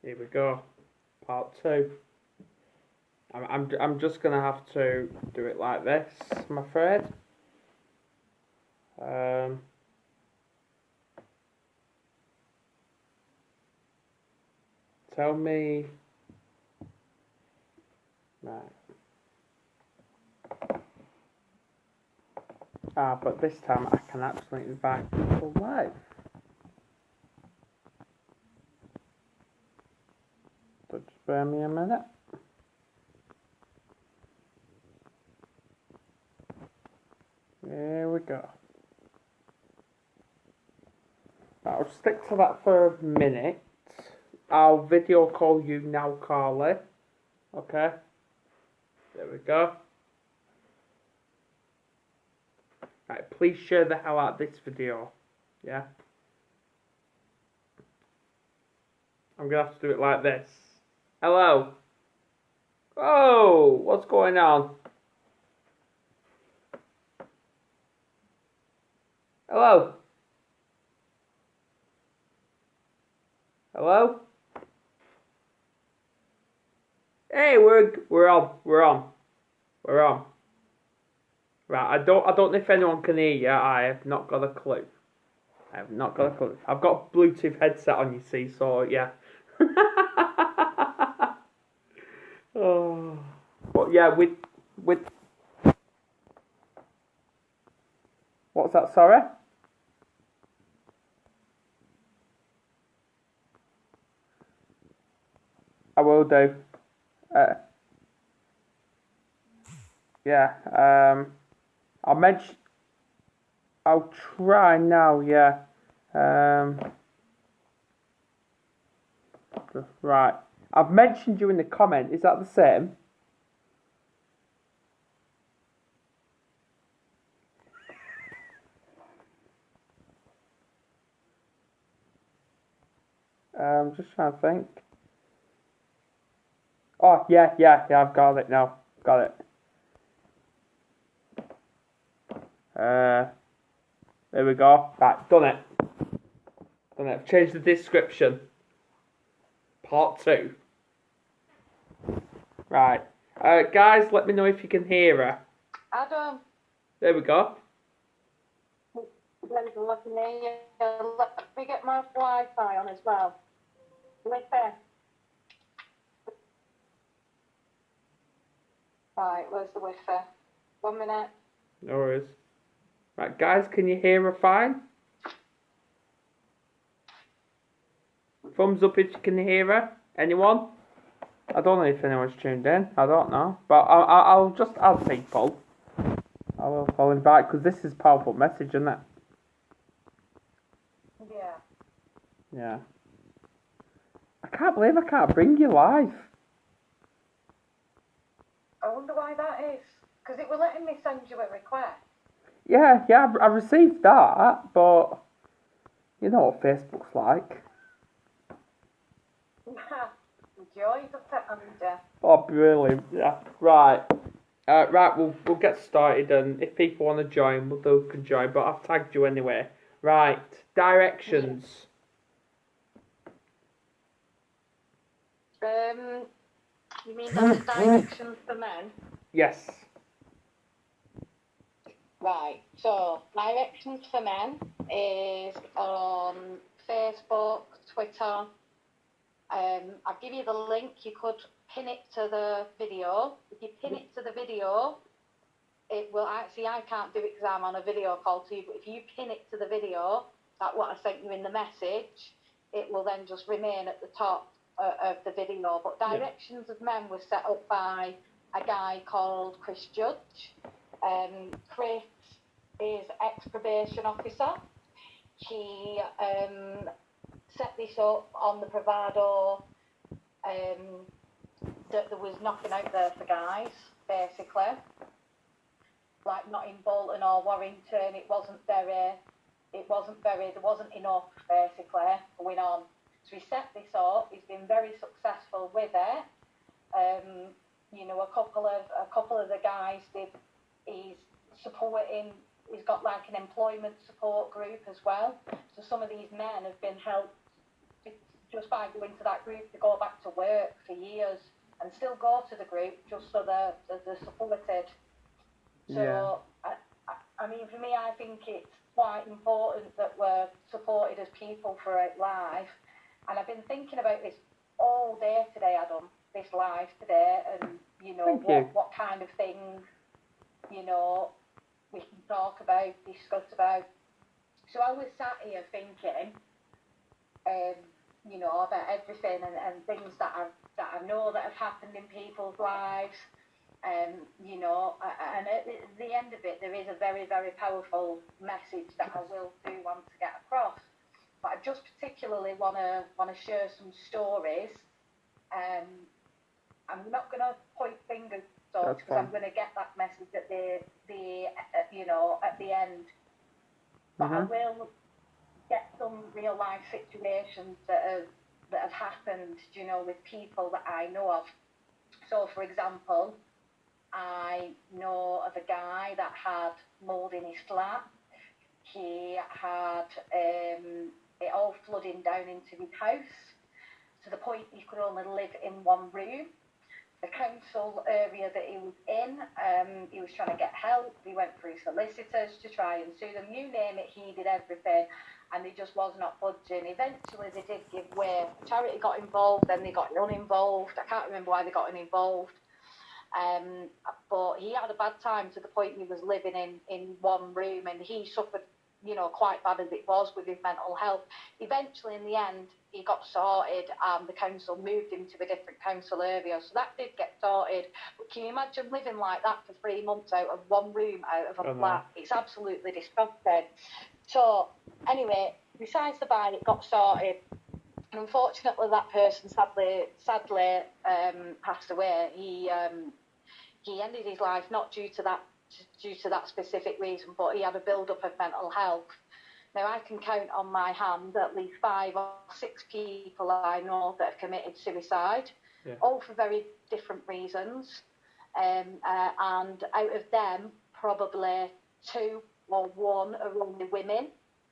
Here we go. Part 2. I'm just gonna have to do it like this, I'm afraid. Tell me. Right. But this time I can actually invite people live. So just bear me a minute. Here we go. I'll stick to that for a minute. I'll video call you now, Carley. Okay? There we go. Right, please share the hell out of this video. Yeah? I'm gonna have to do it like this. Hello? Oh, what's going on? Hello? Hello? Hey, we're on. Right, I don't know if anyone can hear you. I have not got a clue. I've got a Bluetooth headset on, you see, so yeah. Oh, but yeah, with what's that? Sorry. I will do. Yeah. I'll try now. Yeah. Right. I've mentioned you in the comment. Is that the same? Just trying to think. Oh, yeah, I've got it now. Got it. There we go. Right, done it. I've changed the description. Part 2. Right. Guys, let me know if you can hear her. Adam. There we go. Let me get my Wi-Fi on as well. Wi-Fi. Right, where's the Wi-Fi? 1 minute. No worries. Right, guys, can you hear her fine? Thumbs up if you can hear her. Anyone? I don't know if anyone's tuned in. I don't know. But I'll just add people. I'll invite, because this is a powerful message, isn't it? Yeah. Yeah. I can't believe I can't bring you live. I wonder why that is. Because it was letting me send you a request. Yeah, I received that, but you know what Facebook's like. Joy of it, Oh, brilliant. Yeah. Right. Right, we'll get started, and if people want to join, they can join, but I've tagged you anyway. Right, directions. You mean that's directions for men? Yes. Right, so directions for men is on Facebook, Twitter. I'll give you the link. You could pin it to the video. If you pin it to the video, it will actually, I can't do it because I'm on a video call to you, but if you pin it to the video, like what I sent you in the message, it will then just remain at the top of the video. But Directions of Men was set up by a guy called Chris Judge. Chris is ex-probation officer. He set this up on the bravado that there was nothing out there for guys, basically. Like not in Bolton or Warrington, there wasn't enough basically going on. So he set this up. He's been very successful with it. You know, a couple of the guys he's supporting. He's got like an employment support group as well. So some of these men have been helped just by I go into that group to go back to work for years and still go to the group just so they're supported. So, I mean, for me, I think it's quite important that we're supported as people throughout life. And I've been thinking about this all day today, Adam, this live today, and, you know, what kind of things, you know, we can talk about, discuss about. So I was sat here thinking, you know, about everything and things that I know that have happened in people's lives. You know, and at the end of it, there is a very, very powerful message that I will do want to get across. But I just particularly want to share some stories. I'm not going to point fingers because I'm going to get that message at the you know, at the end. But I will get some real life situations that have happened, you know, with people that I know of. So, for example, I know of a guy that had mould in his flat. He had it all flooding down into his house to the point he could only live in one room. The council area that he was in, he was trying to get help. He went through solicitors to try and sue them. You name it, he did everything, and he just was not budging. Eventually, they did give way. Charity got involved, then they got uninvolved. I can't remember why they got uninvolved. But he had a bad time to the point he was living in one room, and he suffered, you know, quite bad as it was with his mental health. Eventually, in the end, he got sorted, and the council moved him to a different council area, so that did get sorted. But can you imagine living like that for 3 months out of one room, out of a flat? It's absolutely disgusting. So, anyway, besides the by, it got sorted. And unfortunately, that person sadly passed away. He ended his life not due to that specific reason, but he had a build-up of mental health. Now, I can count on my hand at least 5 or 6 people I know that have committed suicide, all for very different reasons. And out of them, probably 2 or 1 are only women.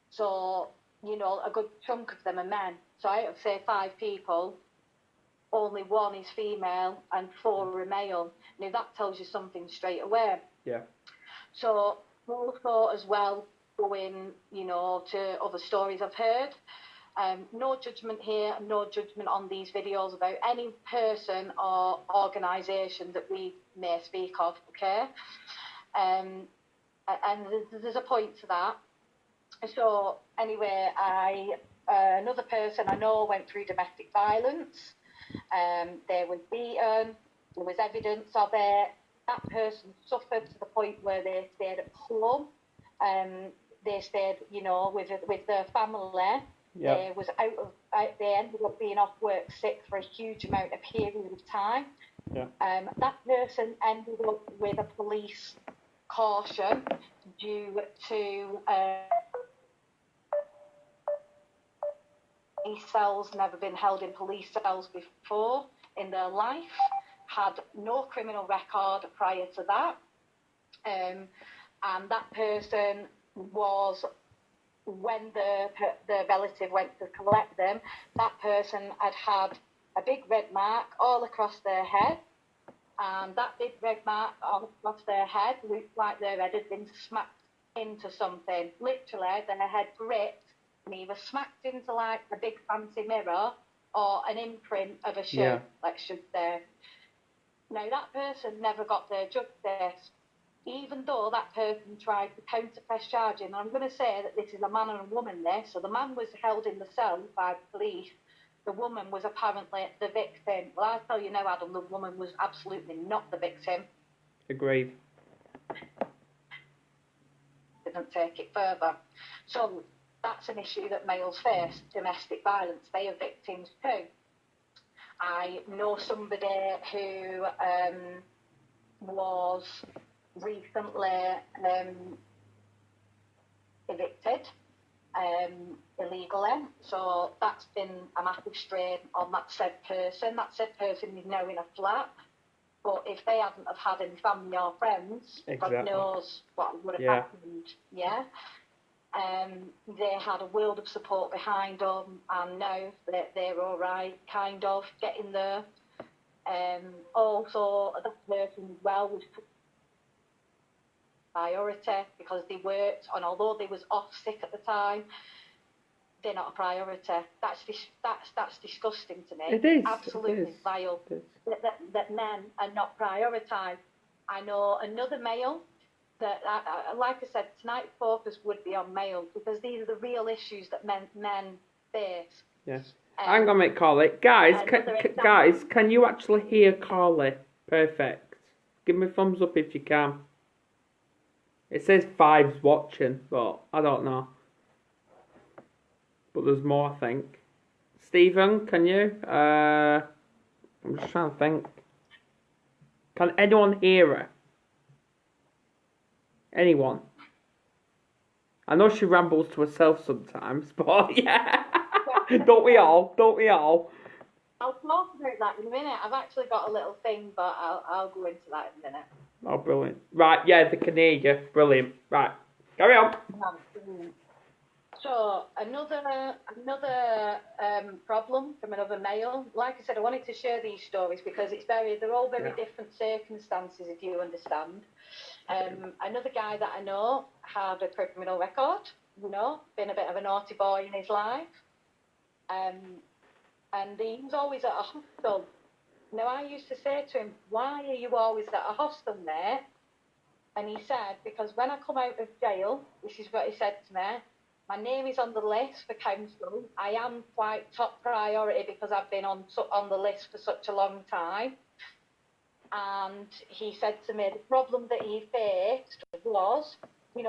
So, you know, a good chunk of them are men. So out of, say, 5 people, only 1 is female and 4 are male. Now, that tells you something straight away. Yeah. So, also as well, going, you know, to other stories I've heard. No judgment here, no judgment on these videos about any person or organisation that we may speak of, okay? And there's a point to that. So, anyway, another person I know went through domestic violence. They were beaten. There was evidence of it. That person suffered to the point where they stayed at home. They stayed, you know, with their family. Yep. They ended up being off work sick for a huge amount of period of time. Yeah. That person ended up with a police caution due to police cells, never been held in police cells before in their life, had no criminal record prior to that. And that person was, when the relative went to collect them, that person had a big red mark all across their head. And that big red mark all across their head looked like their head had been smacked into something. Literally, their head gripped and either smacked into like a big fancy mirror or an imprint of a shoe, let's just say. Now, that person never got their justice, even though that person tried to counter-press charging. And I'm going to say that this is a man and a woman there. So the man was held in the cell by the police. The woman was apparently the victim. Well, I'll tell you now, Adam, the woman was absolutely not the victim. Agreed. Didn't take it further. So that's an issue that males face, domestic violence. They are victims too. I know somebody who was recently evicted illegally, so that's been a massive strain on that said person. That said person is now in a flat, but if they hadn't have had any family or friends, God knows what would have happened. Yeah. They had a world of support behind them, and now they're all right, kind of getting there. Also, that person as well was priority because they worked, and although they was off sick at the time, they're not a priority. That's disgusting to me. It is. Absolutely vile. That men are not prioritised. I know another male that, like I said, tonight's focus would be on males because these are the real issues that men face. Yes. Hang on a minute, Carley. Guys, guys, can you actually hear Carley? Perfect. Give me a thumbs up if you can. It says 5's watching, but I don't know. But there's more, I think. Stephen, can you? I'm just trying to think. Can anyone hear her? Anyone? I know she rambles to herself sometimes, but yeah. Don't we all? Don't we all? I'll talk about that in a minute. I've actually got a little thing, but I'll go into that in a minute. Oh, brilliant. Right, yeah, they can hear you. Brilliant. Right, carry on. So, another problem from another male. Like I said, I wanted to share these stories because they're all very different circumstances, if you understand. Another guy that I know had a criminal record, been a bit of a naughty boy in his life. And he was always at a hostel. Now, I used to say to him, why are you always at a hostel, mate? And he said, because when I come out of jail, this is what he said to me, my name is on the list for council. I am quite top priority because I've been on the list for such a long time. And he said to me, the problem that he faced was, the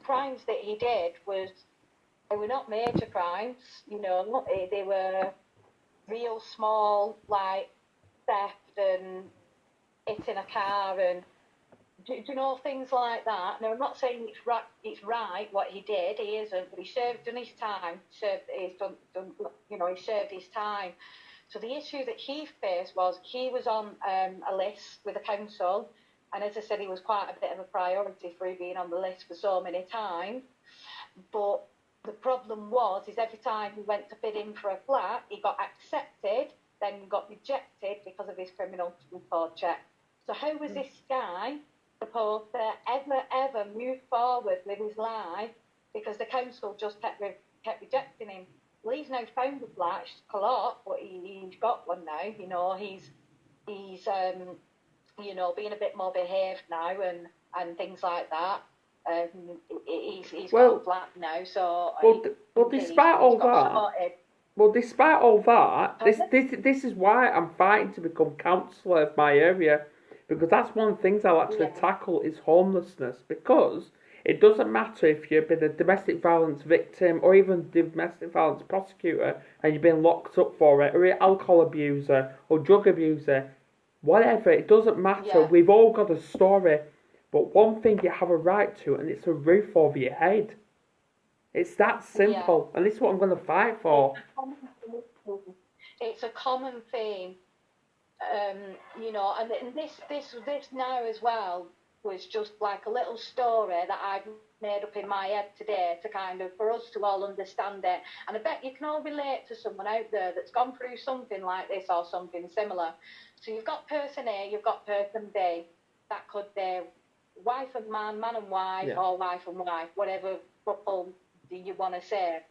crimes that he did they were not major crimes, they were real small, like theft and hitting a car and do you know, things like that. Now, I'm not saying it's right what he did. He isn't, but he done his time. He served his time. So the issue that he faced was he was on a list with the council, and as I said, he was quite a bit of a priority for being on the list for so many times. But the problem is every time he went to bid in for a flat, he got accepted, then got rejected because of his criminal record check. So how was this guy supposed to ever move forward with his life because the council just kept rejecting him? Well, he's now found a flat, it's a lot, but he's got one now. He's being a bit more behaved now and things like that. He's got a flat now, so. Despite all that, this is why I'm fighting to become councillor of my area, because that's one of the things I'll actually tackle is homelessness. Because it doesn't matter if you've been a domestic violence victim or even domestic violence prosecutor and you've been locked up for it, or an alcohol abuser or drug abuser, whatever. It doesn't matter. Yeah. We've all got a story. But one thing you have a right to, and it's a roof over your head. It's that simple, and this is what I'm going to fight for. It's a common theme, and this now as well was just like a little story that I've made up in my head today to kind of, for us to all understand it. And I bet you can all relate to someone out there that's gone through something like this or something similar. So you've got person A, you've got person B. That could be wife and man, man and wife, or wife and wife, whatever couple you want to say.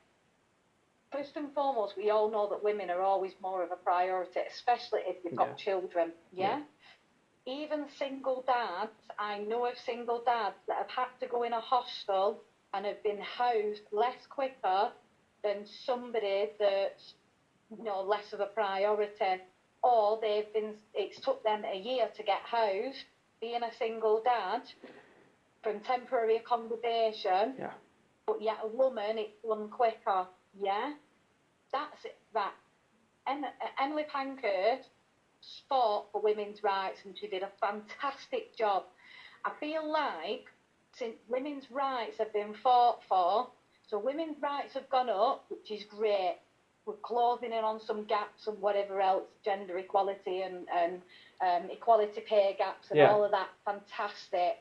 First and foremost, we all know that women are always more of a priority, especially if you've got children, Even single dads, I know of single dads that have had to go in a hostel and have been housed less quicker than somebody that's, less of a priority. Or it's took them a year to get housed, being a single dad, from temporary accommodation, but yet a woman, it's done quicker, That's it, right. Emily Pankhurst fought for women's rights and she did a fantastic job. I feel like since women's rights have been fought for, so women's rights have gone up, which is great. We're closing in on some gaps and whatever else, gender equality and equality pay gaps and all of that, fantastic.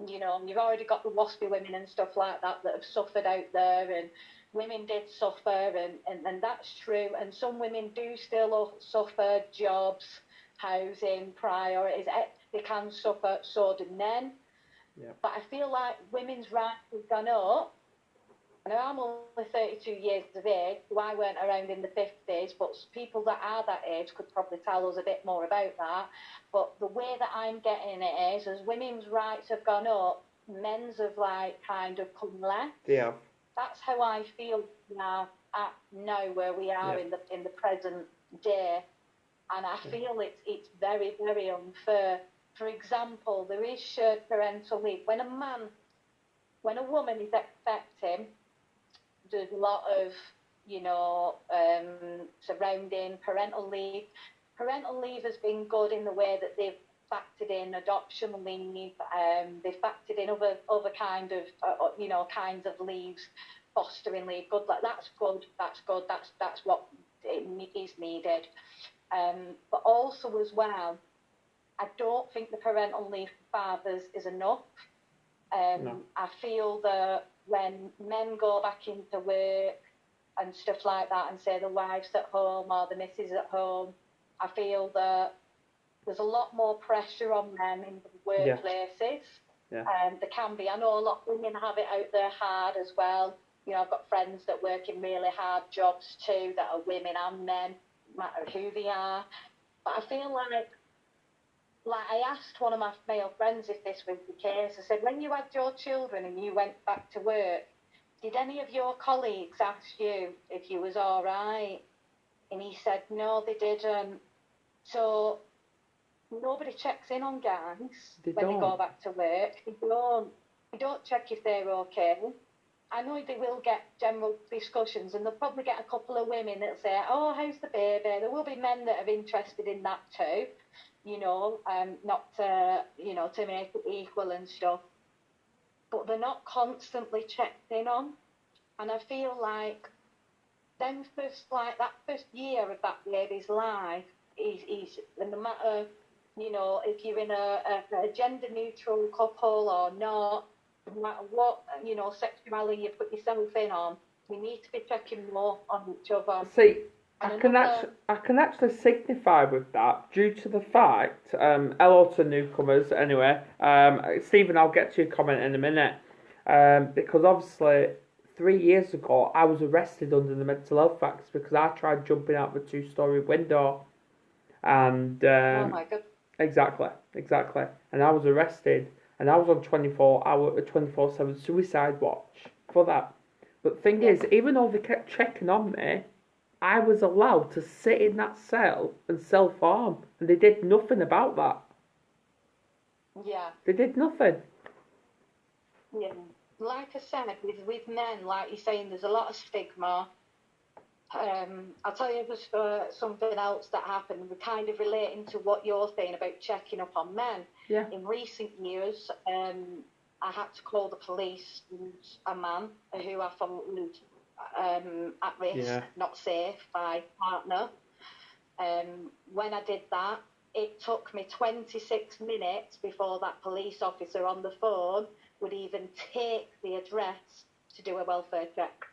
you know, you've already got the waspy women and stuff like that that have suffered out there, and women did suffer, and that's true. And some women do still suffer jobs, housing, priorities. They can suffer, so do men. Yeah. But I feel like women's rights have gone up. I know I'm only 32 years of age, so I weren't around in the 50s, but people that are that age could probably tell us a bit more about that. But the way that I'm getting it is, as women's rights have gone up, men's have like kind of come less. Yeah. That's how I feel now where we are in the present day, and I feel it's very, very unfair. For example, there is shared parental leave. When a woman is expecting, there's a lot of, you know, surrounding parental leave. Parental leave has been good in the way that they've factored in adoption leave. They've factored in other kind of, you know, kinds of leaves, fostering leave. Good, like that's good. That's good. That's what is needed. But also as well, I don't think the parental leave for fathers is enough. No. I feel that when men go back into work and stuff like that and say the wife's at home or the missus at home, I feel that there's a lot more pressure on men in the workplaces. Yeah. There can be. I know a lot of women have it out there hard as well. You know, I've got friends that work in really hard jobs too, that are women and men, no matter who they are. But I feel like I asked one of my male friends if this was the case. I said, when you had your children and you went back to work, did any of your colleagues ask you if you was all right? And he said, no, they didn't. So nobody checks in on guys when they go back to work. They don't check if they're okay. I know they will get general discussions, and they'll probably get a couple of women that'll say, oh, how's the baby? There will be men that are interested in that too, you know, not to, you know, to make it equal and stuff. But they're not constantly checked in on. And I feel like that first year of that baby's life is no matter, you know, if you're in a gender neutral couple or not, no matter what, you know, sexuality you put yourself in on, we need to be checking more on each other. See, I can actually signify with that due to the fact, hello to newcomers anyway, Stephen, I'll get to your comment in a minute, because obviously 3 years ago I was arrested under the Mental Health Acts because I tried jumping out of a 2-story window, and oh my God. Exactly, and I was arrested, and I was on 24/7 suicide watch for that. But the thing is, even though they kept checking on me, I was allowed to sit in that cell and self-harm, and they did nothing about that. Yeah. They did nothing. Yeah. Like I said, with men, like you're saying, there's a lot of stigma. I'll tell you just something else that happened. We're kind of relating to what you're saying about checking up on men. Yeah. In recent years, I had to call the police and a man who I thought was at risk, not safe, by partner. When I did that, it took me 26 minutes before that police officer on the phone would even take the address to do a welfare check.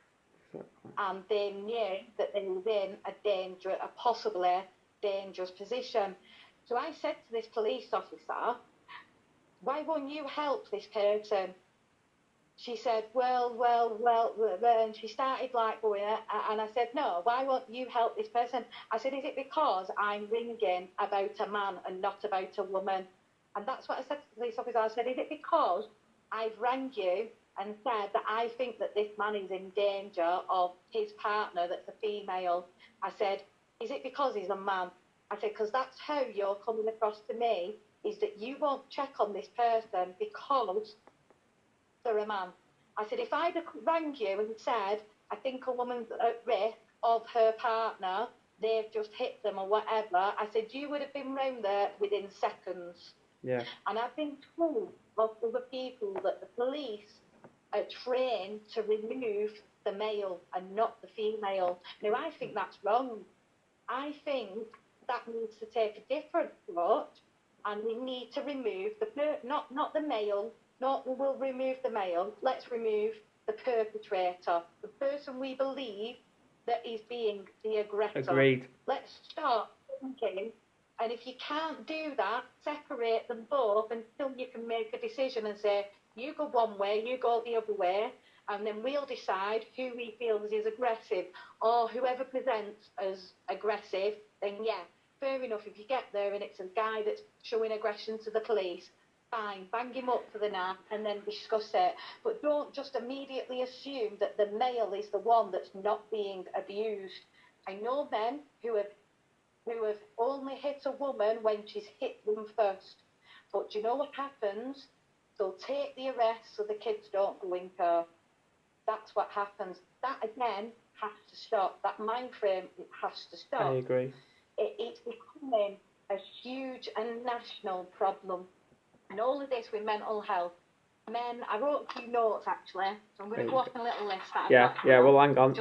And they knew that they were in a possibly dangerous position. So I said to this police officer, why won't you help this person? She said, well, and she started like going, and I said, no, why won't you help this person? I said, is it because I'm ringing about a man and not about a woman? And that's what I said to the police officer. I said, is it because I've rang you and said that I think that this man is in danger of his partner that's a female? I said, is it because he's a man? I said, because that's how you're coming across to me, is that you won't check on this person because they're a man. I said, if I'd have rang you and said, I think a woman's at risk of her partner, they've just hit them or whatever, I said, you would have been round there within seconds. Yeah. And I've been told of other people that the police are trained to remove the male and not the female. Now, I think that's wrong. I think that needs to take a different approach, and we need to remove not the male not we'll remove the male, let's remove the perpetrator, the person we believe that is being the aggressor. Agreed. Let's start thinking, and if you can't do that, separate them both until you can make a decision and say, you go one way, you go the other way, and then we'll decide who we feel is aggressive, or whoever presents as aggressive, then yeah, fair enough, if you get there and it's a guy that's showing aggression to the police, fine, bang him up for the night and then discuss it. But don't just immediately assume that the male is the one that's not being abused. I know men who have only hit a woman when she's hit them first. But do you know what happens? They'll take the arrest so the kids don't go in care. That's what happens. That again has to stop. That mind frame, it has to stop. I agree. It's becoming a huge and national problem. And all of this with mental health. Men, I wrote a few notes actually, so I'm going to go off a little list that I've got. Well, hang on.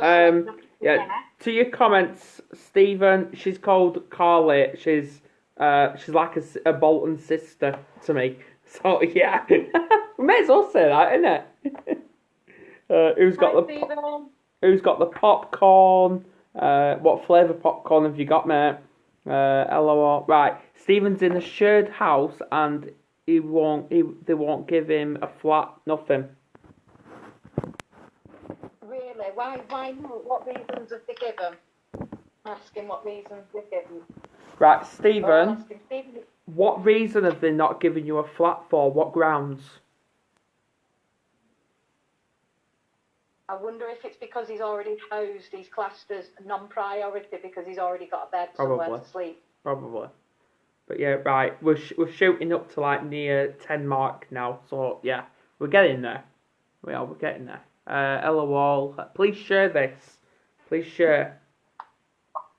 To your comments, Stephen, she's called Carley. She's like a Bolton sister to me. So, yeah. We may as well say that, innit? Who's got the popcorn? What flavour popcorn have you got, mate? LOL. Right, Stephen's in a shared house and they won't give him a flat, nothing. Really? Why not? What reasons have they given? Ask him what reasons they've given. Right, Stephen, what reason have they not given you a flat for? What grounds? I wonder if it's because he's already housed, he's classed as non-priority because he's already got a bed somewhere to sleep. Probably. But yeah, right, we're shooting up to like near 10 mark now, so yeah, we're getting there. We're getting there. LOL, please share this. Please share.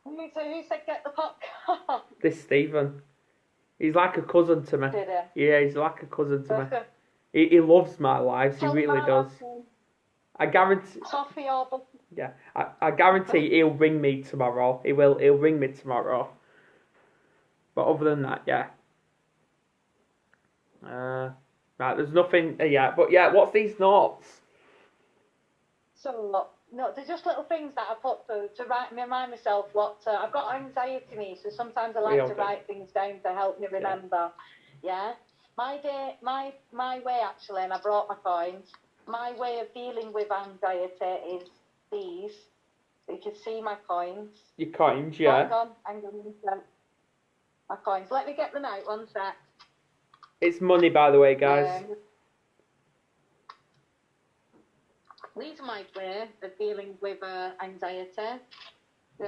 Who said get the popcorn? This Stephen. He's like a cousin to me. Did he? Yeah, he's like a cousin to me. He loves my lives, he really does. I guarantee. Toffee or butter? Yeah, I guarantee he'll ring me tomorrow. He'll ring me tomorrow. But other than that, yeah. Right, there's nothing yet. But yeah, what's these notes? So, no, they're just little things that I put to remind myself what... I've got anxiety me, so sometimes I like to write things down to help me remember. Yeah? My way, actually, and I brought my coins, my way of dealing with anxiety is these. So you can see my coins. Your coins, yeah. Hang on. My coins. Let me get them out, one sec. It's money, by the way, guys. These are my way of dealing with anxiety. Do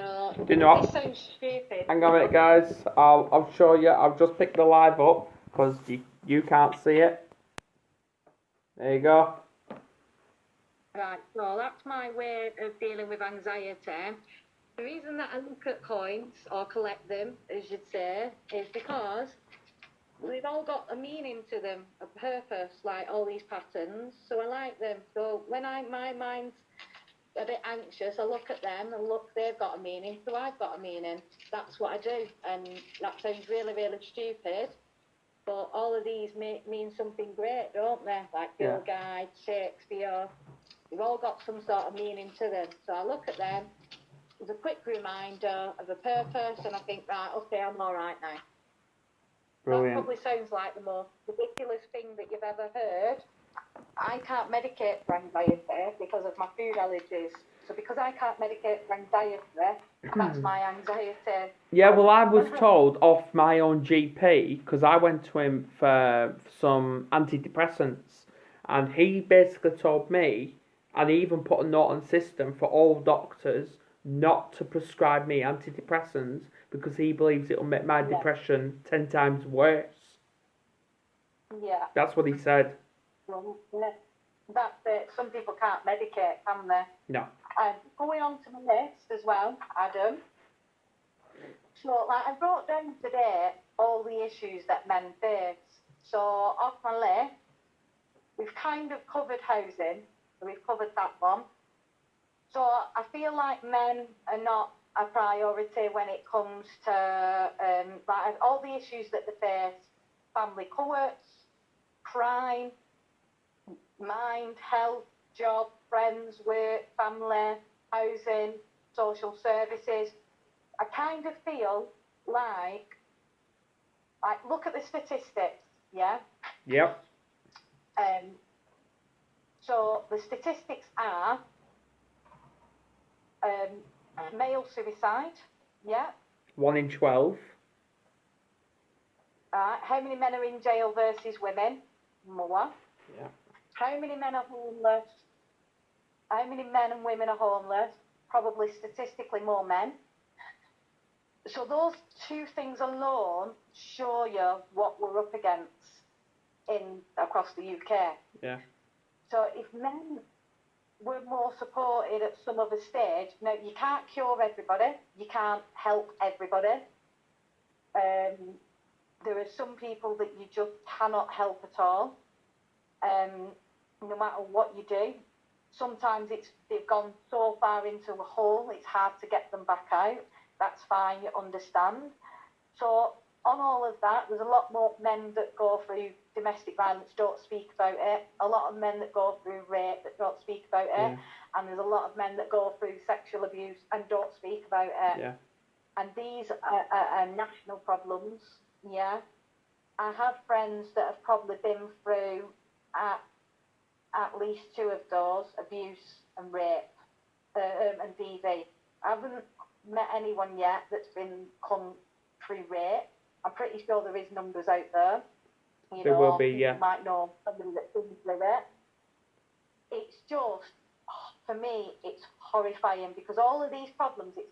you know what? This sounds stupid. Hang on a minute, guys. I'll show you. I've just picked the live up because you can't see it. There you go. Right, so that's my way of dealing with anxiety. The reason that I look at coins, or collect them, as you'd say, is because they've all got a meaning to them, a purpose, like all these patterns, so I like them. So when my mind's a bit anxious, I look at them and look, they've got a meaning, so I've got a meaning. That's what I do, and that sounds really, really stupid, but all of these mean something great, don't they? Like Bill Guide, Shakespeare, they've all got some sort of meaning to them. So I look at them as a quick reminder of a purpose, and I think, right, okay, I'm all right now. Brilliant. That probably sounds like the most ridiculous thing that you've ever heard. I can't medicate for anxiety because of my food allergies. So because I can't medicate for anxiety, that's my anxiety. Yeah, well, I was told off my own GP, because I went to him for some antidepressants, and he basically told me, and he even put a note on the system for all doctors not to prescribe me antidepressants because he believes it'll make my depression 10 times worse. Yeah. That's what he said. Well, that's it. Some people can't medicate, can they? No. Going on to my list as well, Adam. So, like, I wrote down today all the issues that men face. So, off my list, we've kind of covered housing. So we've covered that one. So I feel like men are not a priority when it comes to like all the issues that they face: family courts, crime, mind, health, job, friends, work, family, housing, social services. I kind of feel like look at the statistics, yeah? Yep. So the statistics are male suicide, yeah? 1 in 12. How many men are in jail versus women? More. Yeah. How many men are homeless? How many men and women are homeless? Probably statistically more men. So those two things alone show you what we're up against across the UK. Yeah. So if men were more supported at some other stage, now you can't cure everybody, you can't help everybody. There are some people that you just cannot help at all, no matter what you do. Sometimes they've gone so far into a hole, it's hard to get them back out. That's fine, you understand. So on all of that, there's a lot more men that go through domestic violence, don't speak about it. A lot of men that go through rape that don't speak about it. Yeah. And there's a lot of men that go through sexual abuse and don't speak about it. Yeah. And these are national problems, yeah. I have friends that have probably been through at least two of those, abuse and rape and DV. I haven't met anyone yet that's come through rape. I'm pretty sure there is numbers out there. There will be, yeah. You might know somebody that's been through it. It's just, for me, it's horrifying because all of these problems, it's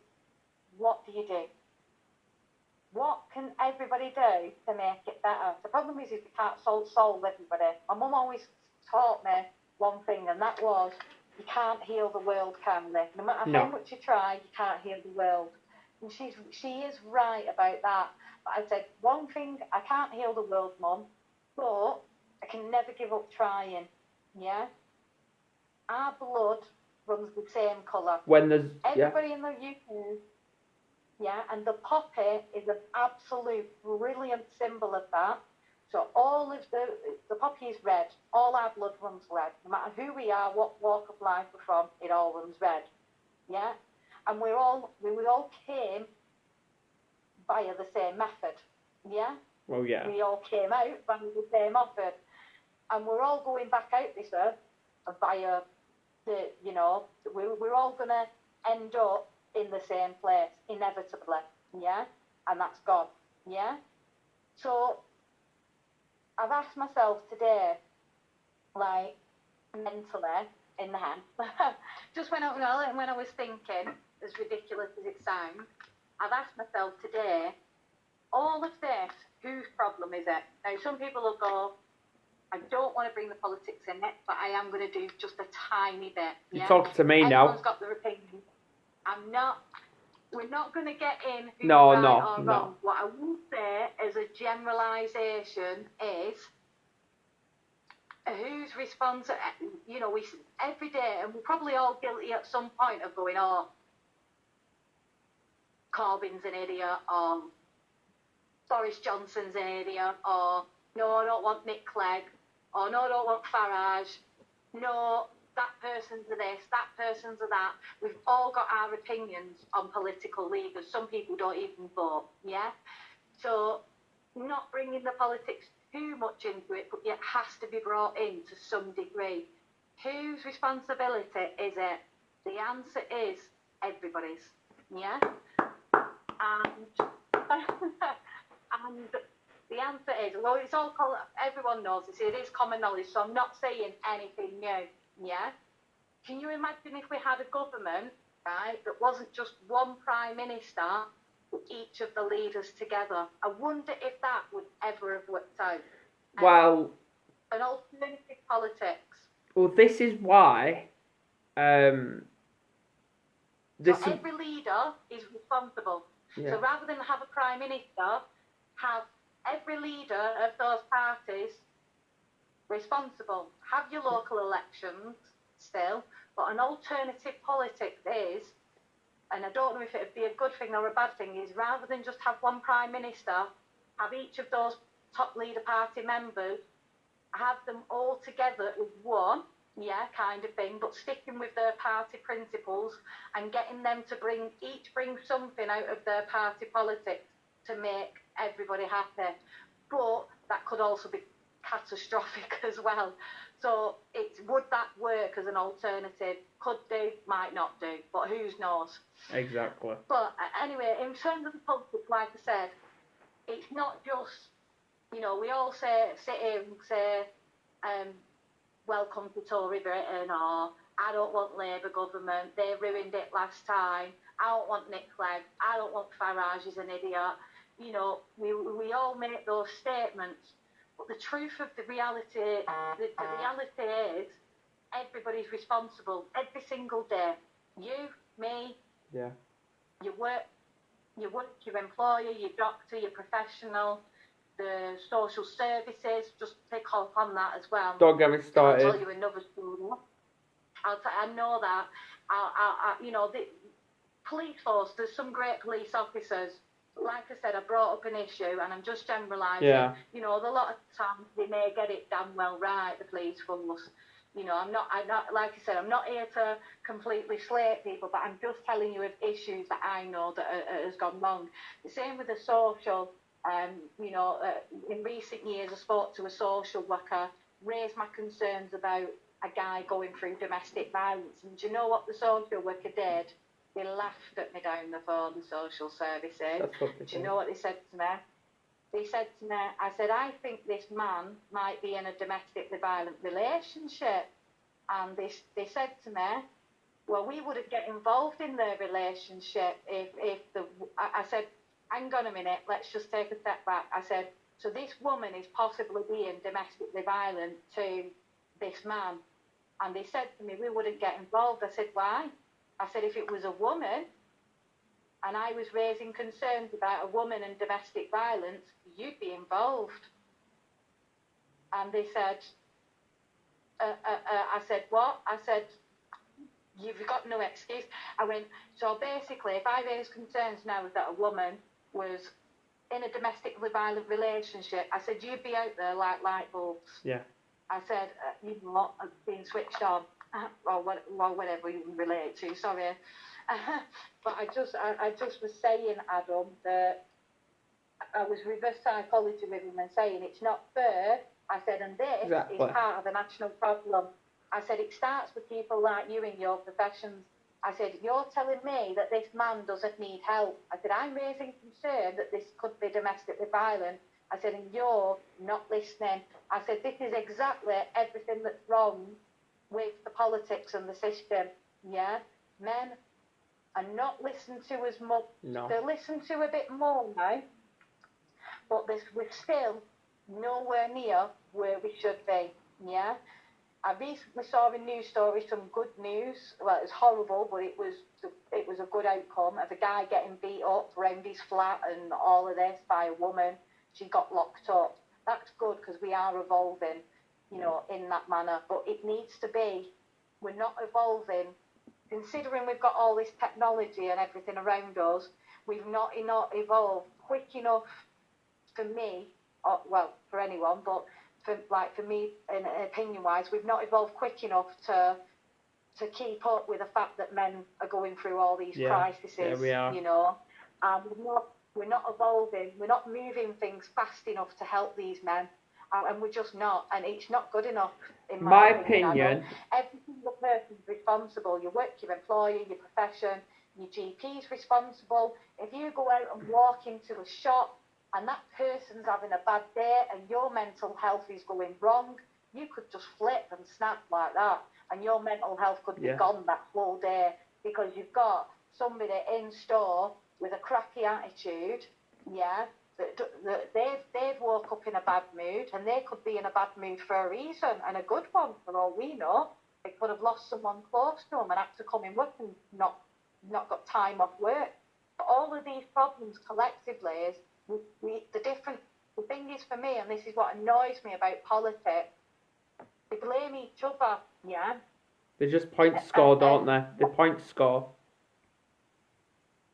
what do you do? What can everybody do to make it better? The problem is we can't solve everybody. My mum always taught me one thing, and that was you can't heal the world, can they? No matter how much you try, you can't heal the world. And she is right about that. But I said, one thing, I can't heal the world, Mum, but I can never give up trying, yeah? Our blood runs the same colour. When there's... Everybody in the UK... Yeah, and the poppy is an absolute brilliant symbol of that. So all of the poppy is red. All our blood runs red. No matter who we are, what walk of life we're from, it all runs red. Yeah, and we all came via the same method. Yeah. Well, yeah. We all came out via the same method, and we're all going back out this earth via we're all gonna end up in the same place, inevitably, yeah? And that's God, yeah? So, I've asked myself today, like, mentally, in the head, just when I was thinking, as ridiculous as it sounds, I've asked myself today, all of this, whose problem is it? Now, some people will go, I don't want to bring the politics in it, but I am going to do just a tiny bit, yeah? You talk to me now. Everyone's got their opinion. We're not going to get in who's right or wrong. What I will say as a generalisation is who's responsible, we every day, and we're probably all guilty at some point of going, oh, Corbyn's an idiot, or Boris Johnson's an idiot, or no, I don't want Nick Clegg, or no, I don't want Farage, no, that person's a this, that person's a that. We've all got our opinions on political leaders. Some people don't even vote, yeah? So not bringing the politics too much into it, but it has to be brought in to some degree. Whose responsibility is it? The answer is everybody's, yeah? And and the answer is, well, it's all everyone knows this, it is common knowledge, so I'm not saying anything new. Yeah? Can you imagine if we had a government, right, that wasn't just one prime minister, but each of the leaders together? I wonder if that would ever have worked out. Well... An alternative politics. Well, this is why... So every leader is responsible. Yeah. So rather than have a prime minister, have every leader of those parties responsible. Have your local elections still, but an alternative politics is, and I don't know if it would be a good thing or a bad thing, is rather than just have one prime minister, have each of those top leader party members have them all together as one, yeah, kind of thing, but sticking with their party principles and getting them to bring something out of their party politics to make everybody happy. But that could also be catastrophic as well. So would that work as an alternative? Could do, might not do, but who knows? Exactly. But anyway, in terms of the politics, like I said, it's not just, we all sit here and say, welcome to Tory Britain, or I don't want Labour government, they ruined it last time, I don't want Nick Clegg, I don't want Farage, is an idiot. We all make those statements, but the truth of the reality is everybody's responsible every single day. You, me, yeah, your work, your employer, your doctor, your professional, the social services, just pick up on that as well. Don't get me started. I'll tell you another story. I know that. The police force, there's some great police officers. Like I said, I brought up an issue and I'm just generalising. Yeah. A lot of times they may get it damn well right, the police force. I'm not, like I said, I'm not here to completely slate people, but I'm just telling you of issues that I know that has gone wrong. The same with the social. In recent years, I spoke to a social worker, raised my concerns about a guy going through domestic violence. And do you know what the social worker did? They laughed at me down the phone, the social services. Do you know what they said to me? They said to me, I think this man might be in a domestically violent relationship. And they said to me, well, we wouldn't get involved in their relationship I said, hang on a minute, let's just take a step back. I said, so this woman is possibly being domestically violent to this man. And they said to me, we wouldn't get involved. I said, why? I said, if it was a woman and I was raising concerns about a woman and domestic violence, you'd be involved. And they said, I said, what? I said, you've got no excuse. I went, so basically, if I raise concerns now that a woman was in a domestically violent relationship, I said, you'd be out there like light bulbs. Yeah. I said, being switched on, or whatever you relate to, sorry. But I just was saying, Adam, that I was reverse psychology with him and saying it's not fair. I said, and this is part of a national problem. I said, it starts with people like you in your professions. I said, you're telling me that this man doesn't need help. I said, I'm raising concern that this could be domestically violent. I said, and you're not listening. I said, this is exactly everything that's wrong with the politics and the system. Yeah? Men are not listened to as much. No. They're listened to a bit more now, but we're still nowhere near where we should be. Yeah? I recently saw a news story, some good news. Well, it was horrible, but it was a good outcome of a guy getting beat up around his flat and all of this by a woman. She got locked up. That's good because we are evolving, in that manner. But it needs to be. We're not evolving. Considering we've got all this technology and everything around us, we've not evolved quick enough for me, for anyone, but for me, in opinion-wise, we've not evolved quick enough to keep up with the fact that men are going through all these crises. Yeah, we are. And we're not evolving. We're not moving things fast enough to help these men, and we're just not. And it's not good enough. In my opinion. Every single person's responsible. Your work, your employer, your profession, your GP's responsible. If you go out and walk into a shop and that person's having a bad day and your mental health is going wrong, you could just flip and snap like that, and your mental health could be gone that whole day because you've got somebody in store with a crappy attitude, they've woke up in a bad mood, and they could be in a bad mood for a reason, and a good one for all we know. They could have lost someone close to them and had to come in work and not got time off work. But all of these problems collectively is the thing is for me, and this is what annoys me about politics, they blame each other, They just point score, don't they? They point score.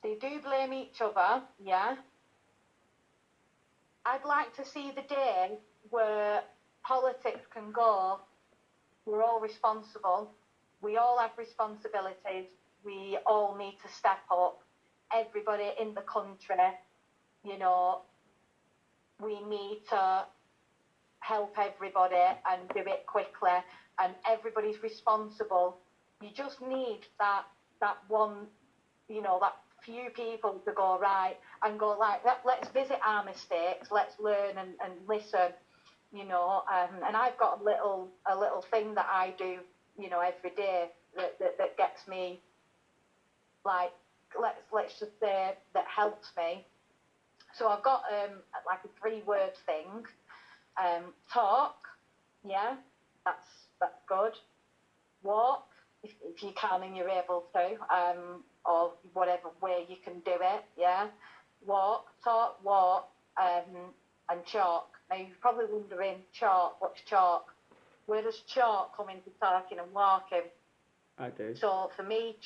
They do blame each other, I'd like to see the day where politics can go, we're all responsible. We all have responsibilities. We all need to step up. Everybody in the country, you know, we need to help everybody and do it quickly, and everybody's responsible. You just need that one, you know, that few people to go right and go like, let's visit our mistakes, let's learn and listen, you know. And I've got a little thing that I do, you know, every day that gets me, like, let's just say that helps me. So I've got like a 3-word thing. Talk, yeah, that's good. Walk, if you can and you're able to, or whatever way you can do it, yeah. Walk, talk, walk, and chalk. Now you're probably wondering, chalk, what's chalk? Where does chalk come into talking and walking? I do. So for me,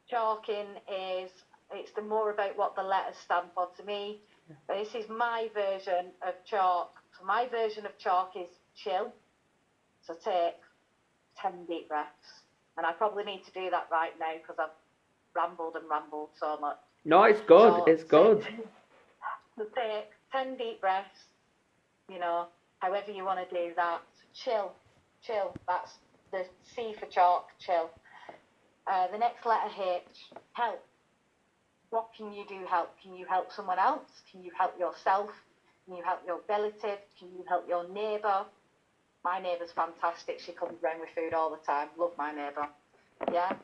chalking is, it's the more about what the letters stand for to me. Yeah. This is my version of chalk. So my version of chalk is chill. So take 10 deep breaths. And I probably need to do that right now because I've rambled so much. No, it's good. So it's good. So take 10 deep breaths, you know, however you want to do that. So chill. That's the C for chalk, chill. The next letter H, help. What can you do help? Can you help someone else? Can you help yourself? Can you help your relative? Can you help your neighbour? My neighbour's fantastic. She comes round with food all the time. Love my neighbour. Yeah.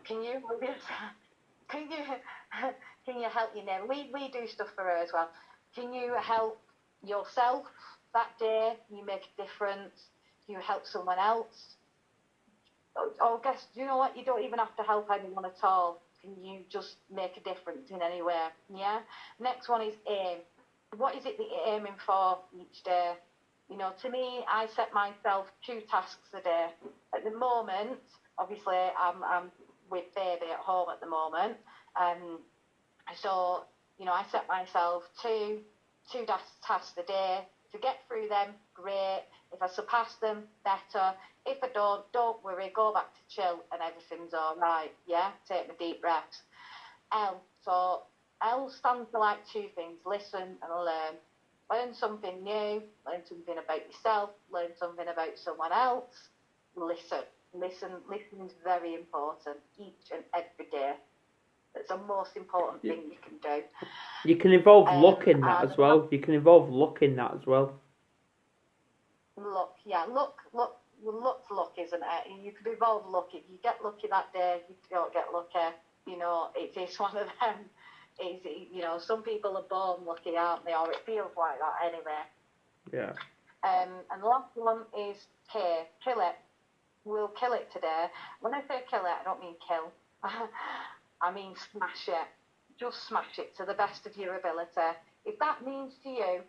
Can you can you help your neighbour? We do stuff for her as well. Can you help yourself that day? Can you make a difference? Can you help someone else? Oh, guess, you know what? You don't even have to help anyone at all. Can you just make a difference in any way? Yeah. Next one is aim. What is it that you're aiming for each day? You know, to me, I set myself 2 tasks a day. At the moment, obviously, I'm with baby at home at the moment. So, you know, I set myself two tasks a day. If I get through them, great. If I surpass them, better. If I don't worry, go back to chill and everything's all right, yeah? Take my deep breaths. L. So L stands for like 2 things, listen and learn. Learn something new, learn something about yourself, learn something about someone else. Listen is very important each and every day. It's the most important thing you can do. You can involve luck in that as well. You can involve luck in that as well. Luck, yeah, luck, isn't it? You could involve luck. If you get lucky that day, you don't get lucky. You know, it is one of them. It's, you know, some people are born lucky, aren't they? Or it feels like that anyway. Yeah. And the last one is K. Kill it. We'll kill it today. When I say kill it, I don't mean kill. I mean smash it. Just smash it to the best of your ability. If that means to you,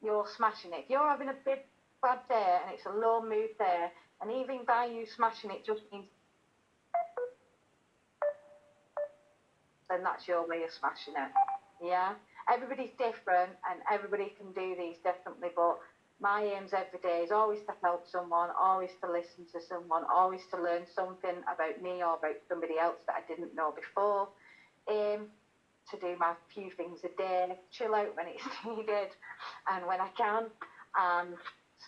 you're smashing it. If you're having a big bad day and it's a low mood day, and even by you smashing it just means, then that's your way of smashing it. Yeah? Everybody's different and everybody can do these differently, but my aims every day is always to help someone, always to listen to someone, always to learn something about me or about somebody else that I didn't know before. Aim to do my few things a day, chill out when it's needed and when I can, and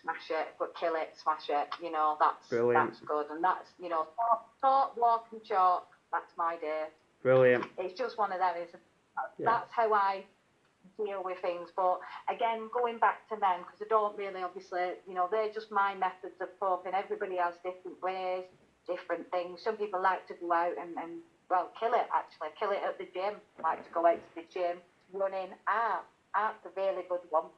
smash it, but kill it, smash it. You know, that's Brilliant. That's good, and that's, you know, talk, walk, and chalk. That's my day. Brilliant. It's just one of them. That's how I deal with things. But again, going back to men, because I don't really, obviously, you know, they're just my methods of coping. Everybody has different ways, different things. Some people like to go out and well, kill it at the gym. Like to go out to the gym, running. Art's a really good one.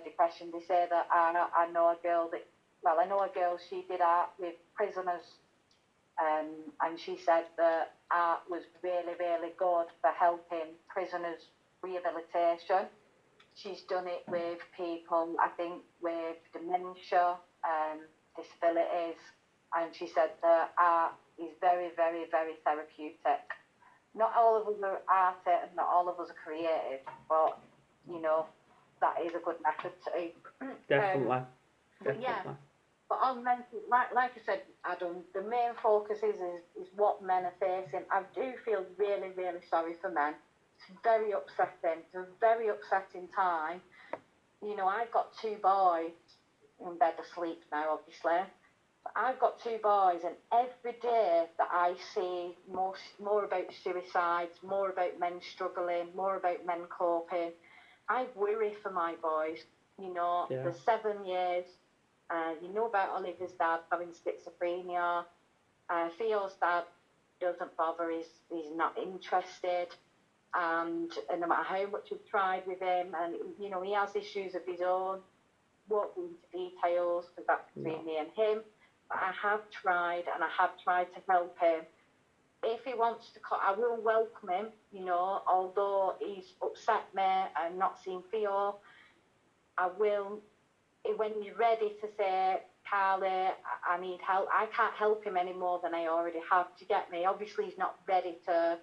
Depression. They say that I know a girl, she did art with prisoners, and she said that art was really, really good for helping prisoners' rehabilitation. She's done it with people, I think, with dementia, disabilities, and she said that art is very, very, very therapeutic. Not all of us are artists, not all of us are creative, but, you know, that is a good method too. Definitely. But yeah, but on mental, like I said, Adam, the main focus is what men are facing. I do feel really, really sorry for men. It's very upsetting. It's a very upsetting time. You know, I've got 2 boys in bed asleep now, obviously. But I've got 2 boys, and every day that I see more about suicides, more about men struggling, more about men coping, I worry for my boys. You know, the 7 years. You know about Oliver's dad having schizophrenia. Theo's dad doesn't bother. He's not interested. And no matter how much we've tried with him, and you know, he has issues of his own. Won't go into details because that's between me and him. But I have tried, and I have tried to help him. If he wants to I will welcome him, you know, although he's upset me and not seen Theo. I will, when he's ready to say, Carley, I need help, I can't help him any more than I already have to get me. Obviously, he's not ready to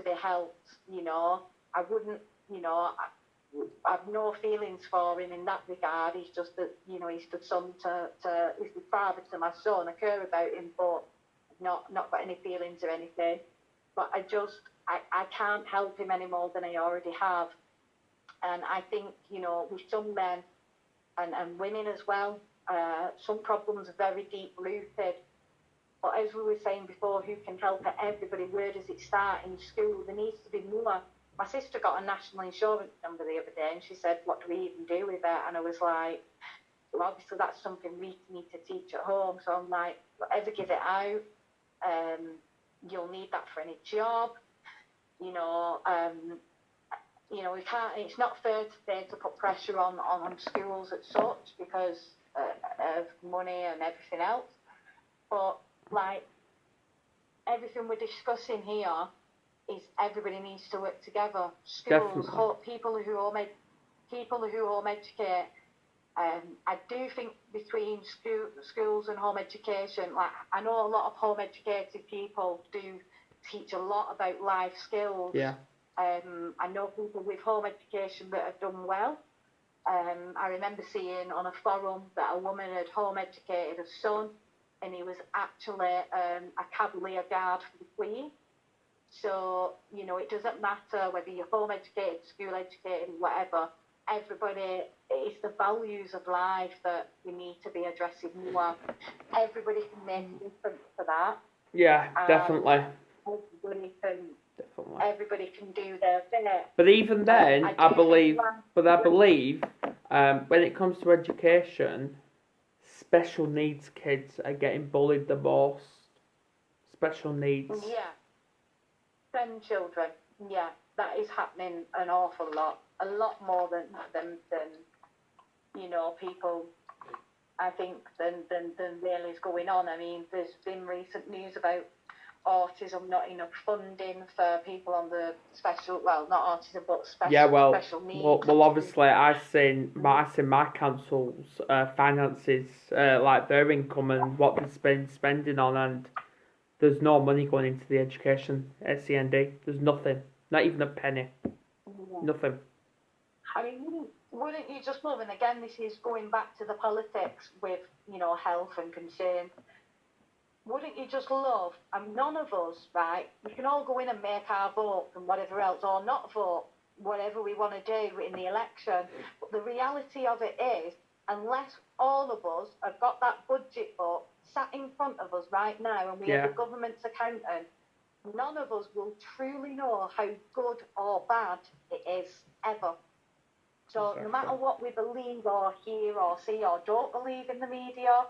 be helped, you know. I wouldn't, you know, I've no feelings for him in that regard. He's just that, you know, he's the son he's the father to my son. I care about him, but not got any feelings or anything. But I can't help him any more than I already have. And I think, you know, with some men and women as well, some problems are very deep rooted. But as we were saying before, who can help it? Everybody, where does it start in school? There needs to be more. My sister got a national insurance number the other day, and she said, what do we even do with it? And I was like, well, obviously that's something we need to teach at home. So I'm like, whatever, give it out. You'll need that for any job. You know, we can't, it's not fair to put pressure on schools as such because of money and everything else. But, like, everything we're discussing here is everybody needs to work together. Schools, people who home educate. I do think between schools and home education, like, I know a lot of home educated people do teach a lot about life skills. Yeah. I know people with home education that have done well. I remember seeing on a forum that a woman had home educated a son, and he was actually a Cavalier guard for the Queen. So, you know, it doesn't matter whether you're home educated, school educated, whatever. Everybody, it's the values of life that we need to be addressing more. Everybody can make a difference for that. Yeah, definitely. Everybody can do their thing. But even then, I believe when it comes to education, special needs kids are getting bullied the most. Special needs. Yeah. STEM children. Yeah, that is happening an awful lot. A lot more than you know, people, I think, than really is going on. I mean, there's been recent news about autism, not enough funding for people on the special, well, not autism, but special needs. Well, obviously, I've seen my council's finances, like their income and what they've been spending on, and there's no money going into the education at CND. There's nothing, not even a penny, nothing. I mean, wouldn't you just love, and again, this is going back to the politics with, you know, health and concern. Wouldn't you just love, and none of us, right, we can all go in and make our vote and whatever else, or not vote, whatever we want to do in the election. But the reality of it is, unless all of us have got that budget book sat in front of us right now and we have the government's accountant, none of us will truly know how good or bad it is, ever. So no matter what we believe or hear or see or don't believe in the media,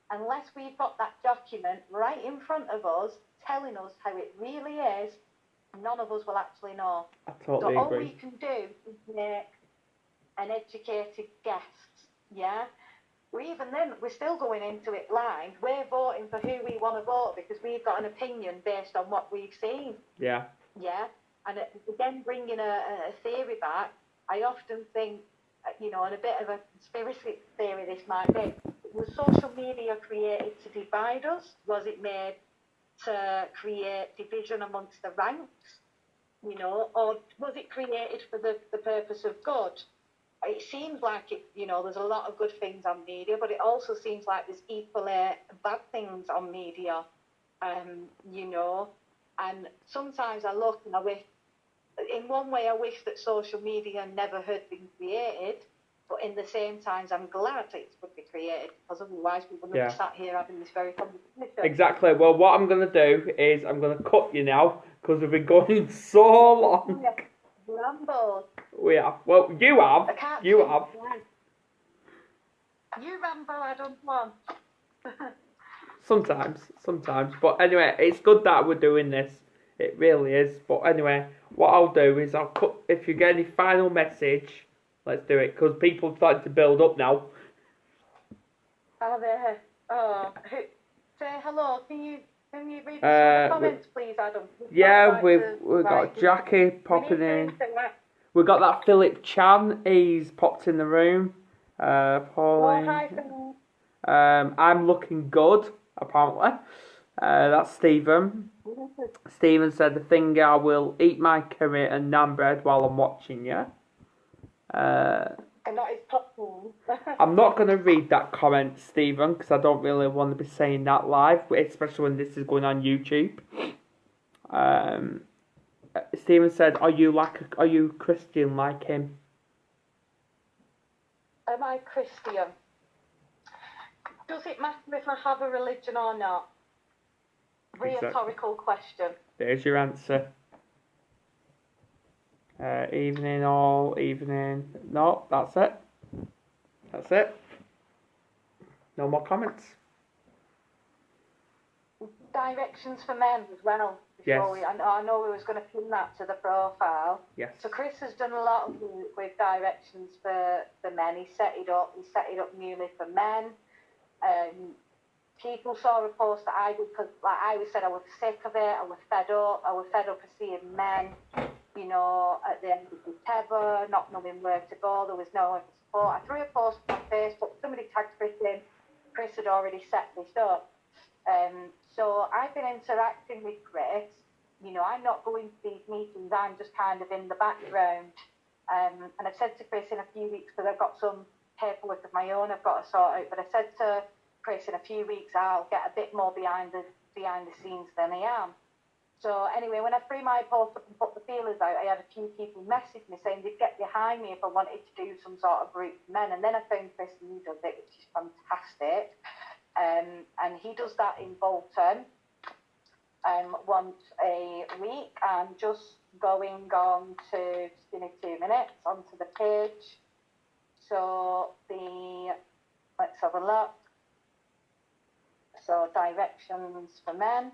unless we've got that document right in front of us telling us how it really is, none of us will actually know. I totally so agree. All we can do is make an educated guess, yeah? We're still going into it blind. We're voting for who we want to vote because we've got an opinion based on what we've seen. Yeah. Yeah? And again, bringing a theory back, I often think, you know, and a bit of a conspiracy theory this might be, was social media created to divide us? Was it made to create division amongst the ranks? You know, or was it created for the purpose of good? it seems like there's a lot of good things on media, but it also seems like there's equally bad things on media, and sometimes I look and I wish, in one way I wish that social media never had been created, but in the same times I'm glad it would be created, because otherwise we wouldn't have sat here having this very conversation. Exactly. Well, what I'm going to do is I'm going to cut you now, because we've been going so long. Rambled. We have. Well, you have. You have. You ramble, I don't want. Sometimes. But anyway, it's good that we're doing this. It really is. But anyway, what I'll do is I'll cut. If you get any final message, let's do it, because people are starting to build up now. Are they? Oh, say hello. Can you read some of the comments, please, Adam? Yeah, we've got Jackie popping in. We've got that Philip Chan. He's popped in the room. Pauline. I'm looking good, apparently. That's Stephen. Stephen said, the thing I will eat my curry and naan bread while I'm watching you. And that is popcorn. I'm not going to read that comment, Stephen, because I don't really want to be saying that live, especially when this is going on YouTube. Stephen said, are you Christian like him? Am I Christian? Does it matter if I have a religion or not? Rhetorical question. There's your answer. Evening, all evening. No, that's it. That's it. No more comments. Directions for men as well. Yes. I know we was going to pin that to the profile. Yes. So Chris has done a lot of work with directions for men. He set it up newly for men. People saw a post that I did, because like I said, I was sick of it. I was fed up of seeing men, at the end of the tether, not knowing where to go. There was no one to support. I threw a post on Facebook. Somebody tagged Chris in. Chris had already set this up. So I've been interacting with Chris. I'm not going to these meetings. I'm just kind of in the background. And I've said to Chris in a few weeks, because I've got some paperwork of my own I've got to sort out, but I said to Chris in a few weeks I'll get a bit more behind the scenes than I am. So anyway, when I threw my post up and put the feelers out, I had a few people message me saying they'd get behind me if I wanted to do some sort of group for men. And then I found Chris and he does it, which is fantastic. And he does that in Bolton once a week. I'm just going on to, just give me 2 minutes, onto the page. So let's have a look. So directions for men.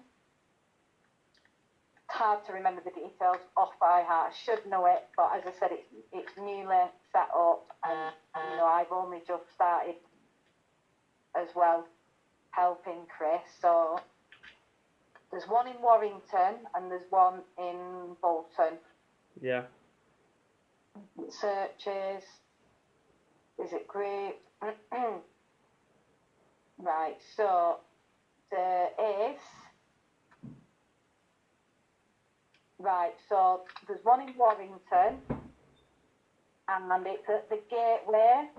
It's hard to remember the details off by heart. I should know it, but as I said, it's newly set up, and I've only just started as well helping Chris. So there's one in Warrington and there's one in Bolton. Yeah. Searches. Is it group? Right, so there is. Right, so there's one in Warrington, and it's at the Gateway,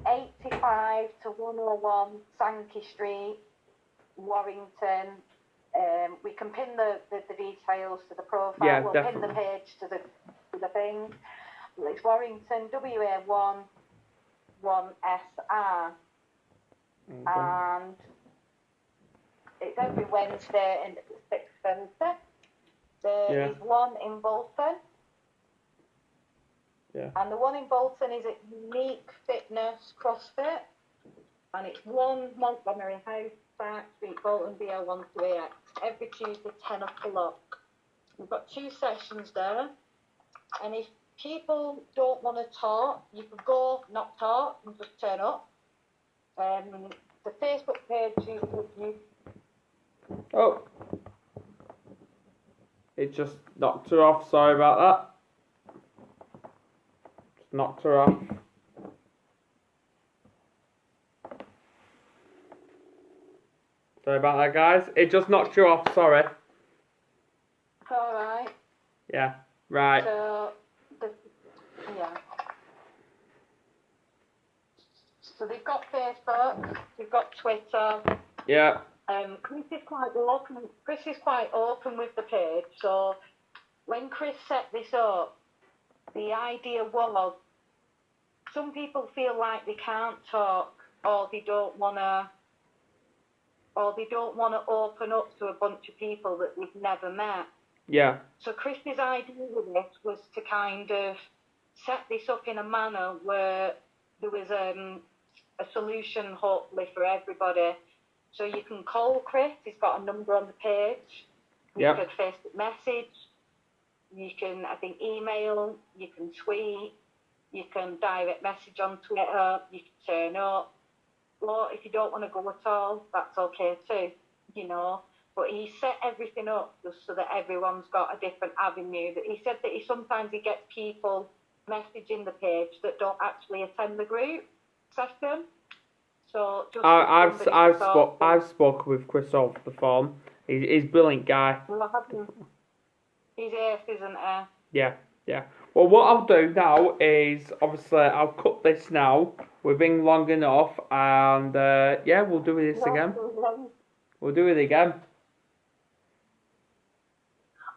85 to 101 Sankey Street, Warrington. We can pin the details to the profile. Yeah, we'll definitely. pin the page to the thing. It's Warrington, WA1 1SR. Okay. And it's every Wednesday and it's 6:30. There is one in Bolton. Yeah. And the one in Bolton is at Unique Fitness CrossFit. And it's 1 Montgomery House, Park Street, Bolton, BL12AX. Every Tuesday, 10 o'clock. We've got 2 sessions there. And if people don't want to talk, you can go, not talk, and just turn up. The Facebook page you. Oh. It just knocked her off. Sorry about that. Just knocked her off. Sorry about that, guys. It just knocked you off. Sorry. Alright. Yeah. Right. So, yeah. So they've got Facebook, they've got Twitter. Yeah. Chris is quite open. Chris is quite open with the page. So when Chris set this up, the idea was some people feel like they can't talk, or they don't wanna open up to a bunch of people that they've never met. Yeah. So Chris's idea with this was to kind of set this up in a manner where there was a solution, hopefully, for everybody. So you can call Chris. He's got a number on the page. You Yep. can Facebook message. You can, I think, email. You can tweet. You can direct message on Twitter. You can turn up. Or if you don't want to go at all, that's okay too, you know. But he set everything up just so that everyone's got a different avenue. That he said that sometimes he gets people messaging the page that don't actually attend the group session. So just I've spoken with Chris over the phone. He's a brilliant guy. He's ace, isn't he? Yeah. Well, what I'll do now is, obviously, I'll cut this now. We've been long enough, and yeah, we'll do this again. We'll do it again.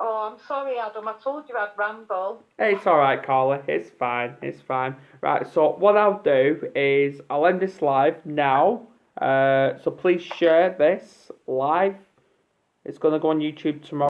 Oh, I'm sorry, Adam. I told you I'd ramble. It's alright, Carley. It's fine. Right, so what I'll do is I'll end this live now. So please share this live. It's going to go on YouTube tomorrow.